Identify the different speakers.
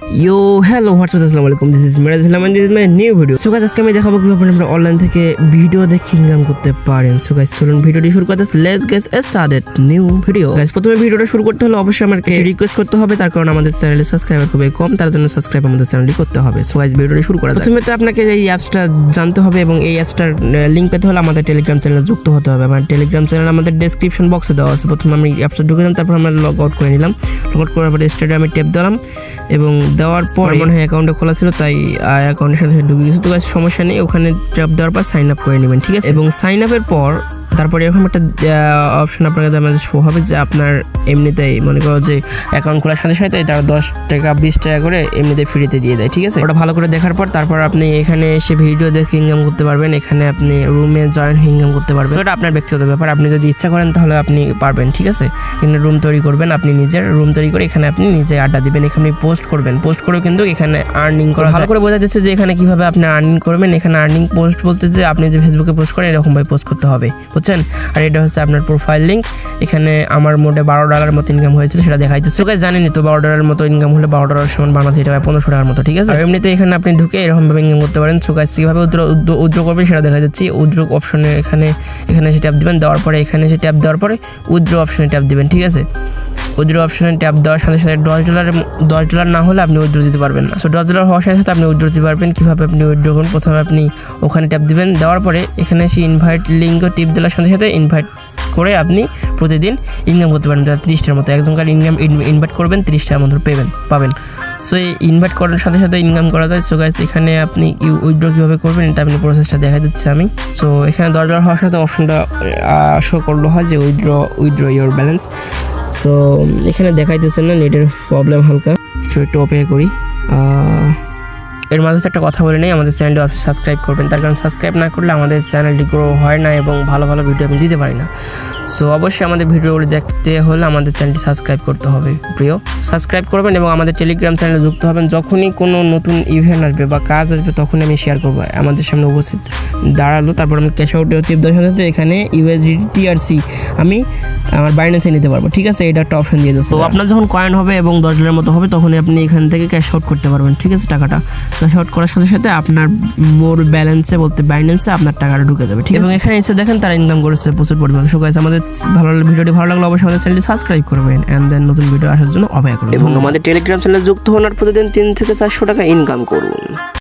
Speaker 1: Yo, hello, what's up? Assalamu alaikum. This is Miraj Islam and this is my new video. So guys, আজকে আমি দেখাবো কিভাবে আপনারা online থেকে video দেখে ইনকাম করতে পারেন। So guys, চলুন ভিডিওটি শুরু করতে। Let's get started. New video. Guys, প্রথমে ভিডিওটা শুরু করতে হলে অবশ্যই আমাকে রিকোয়েস্ট করতে হবে, তার কারণ আমাদের চ্যানেলে সাবস্ক্রাইবার খুবই কম, তার জন্য সাবস্ক্রাইব আমাদের চ্যানেলটি করতে হবে। So guys, ভিডিওটি শুরু করা যাক। প্রথমে তো আপনাকে এই অ্যাপসটা জানতে হবে এবং এই অ্যাপসটার লিংক পেতে হলে আমাদের টেলিগ্রাম চ্যানেলে যুক্ত হতে হবে। আমার টেলিগ্রাম চ্যানেল আমাদের ডেসক্রিপশন বক্সে দেওয়া আছে। প্রথমে আমি অ্যাপসটা ঢুকে দিলাম, তারপর আমরা লগ আউট করে নিলাম। লগ আউট করার পরে স্টার্টে আমি ট্যাপ দিলাম এবং দেওয়ার পর মনে হয় অ্যাকাউন্টে খোলা ছিল, তাই অ্যাকাউন্টের সাথে ঢুকে গেছে। তো সমস্যা নেই, ওখানে ট্যাপ দেওয়ার পর সাইন আপ করে নেবেন, ঠিক আছে। এবং সাইন আপের পর তারপরে এরকম একটা অপশন আপনাকে আমাদের শো হবে যে আপনার এমনিতেই মনে করো যে অ্যাকাউন্ট খোলার সাথে সাথে তারা 10 টাকা 20 টাকা করে এমনিতে ফ্রিতে দিয়ে দেয়, ঠিক আছে। ওটা ভালো করে দেখার পর তারপর আপনি এখানে এসে ভিডিও দেখে ইনকাম করতে পারবেন। এখানে আপনি রুমে জয়েন হয়ে ইনকাম করতে পারবেন। সেটা আপনার ব্যক্তিগত ব্যাপার, আপনি যদি ইচ্ছা করেন তাহলে আপনি পারবেন, ঠিক আছে। এখানে রুম তৈরি করবেন, আপনি নিজের রুম তৈরি করে এখানে আপনি নিজে আড্ডা দিবেন, এখানে পোস্ট করবেন। পোস্ট করেও কিন্তু এখানে আর্নিং করা ভালো করে বোঝা যাচ্ছে যে এখানে কিভাবে আপনি আর্নিং করবেন। এখানে আর্নিং পোস্ট বলতে যে আপনি যে ফেসবুকে পোস্ট করেন এরকমভাবে পোস্ট করতে হবে, বুঝছেন। আর এটা হচ্ছে আপনার প্রোফাইল লিঙ্ক। এখানে আমার মোটে $12 মতো ইনকাম হয়েছিল, সেটা দেখাইছে। সো গাইস, জানেনই তো $12 মতো ইনকাম হলে $12 সমান বাংলাদেশি টাকায় 1500 টাকার মতো, ঠিক আছে। আর এমনিতে এখানে আপনি ঢুকে এরকমভাবে ইনকাম করতে পারেন। সো গাইস, কীভাবে উইথড্র করবেন সেটা দেখা যাচ্ছে। উইথড্র অপশনে এখানে এসে ট্যাপ দিবেন, দেওয়ার পরে এখানে এসে ট্যাপ দেওয়ার পরে উইথড্র অপশনে ট্যাপ দিবেন, ঠিক আছে। উইথড্র অপশনে ট্যাপ দেওয়ার সাথে সাথে $10 না হলে আপনি উইথড্র দিতে পারবেন না। সো $10 হওয়ার সাথে সাথে আপনি উইথড্র দিতে পারবেন। কীভাবে আপনি উইথড্র করুন, প্রথমে আপনি ওখানে ট্যাপ দিবেন, দেওয়ার পরে এখানে এসে ইনভাইট লিঙ্কও টিপ দেওয়ার সাথে সাথে ইনভাইট করে আপনি প্রতিদিন ইনকাম করতে পারেন 30টার মতো। একজনকার ইনভাইট করবেন 30 টাকার মতো পাবেন। সো এই ইনভাইট করার সাথে সাথে ইনকাম করা যায়। সো গাইস, এখানে আপনি উইথড্র কীভাবে করবেন এটা আপনি প্রসেসটা দেখা দিচ্ছি আমি। সো এখানে $10 হওয়ার সাথে অপশনটা শো করলো হয় যে উইথড্র ইওর ব্যালেন্স। সো এখানে দেখাইতেছে না, নেটের প্রবলেম হালকা। সো একটু অপেক্ষা করি। এর মাঝে একটা কথা বলে নেই, আমাদের চ্যানেলটি অবশ্যই সাবস্ক্রাইব করবেন, তার কারণ সাবস্ক্রাইব না করলে আমাদের চ্যানেলটি গ্রো হয় না এবং ভালো ভালো ভিডিও আমি দিতে পারি না। সো অবশ্যই আমাদের ভিডিওগুলি দেখতে হলে আমাদের চ্যানেলটি সাবস্ক্রাইব করতে হবে। প্রিয়, সাবস্ক্রাইব করবেন এবং আমাদের টেলিগ্রাম চ্যানেলে যুক্ত হবেন। যখনই কোনো নতুন ইভেন্ট আসবে বা কাজ আসবে তখনই আমি শেয়ার করবো। আমাদের সামনে উপস্থিত দাঁড়ালো, তারপর আমি ক্যাশ আউটে টিপ দেওয়ার সাথে এখানে USDTRC আমি আমার বাইন্যান্সে নিতে পারবো, ঠিক আছে। এটা একটা অপশন দিয়ে দিচ্ছে। তো আপনার যখন কয়েন হবে এবং $10 মতো হবে তখনই আপনি এখান থেকে ক্যাশ আউট করতে পারবেন, ঠিক আছে। টাকাটা ক্যাশ আউট করার সাথে সাথে আপনার মোর ব্যালেন্সে বলতে বাইন্যান্সে আপনার টাকাটা ঢুকে যাবে, ঠিক আছে। এবং এখানে এসে দেখেন তারা ইনকাম করেছে প্রচুর পরিমাণে। সো গাইস, আমাদের ভিডিওটি ভালো লাগলে অবশ্যই আমাদের চ্যানেলটি সাবস্ক্রাইব করবেন এন্ড দেন নতুন ভিডিও আসার জন্য অপেক্ষা করুন এবং আমাদের টেলিগ্রাম চ্যানেলে যুক্ত হওয়ার প্রতিদিন 3 থেকে 400 টাকা ইনকাম করুন।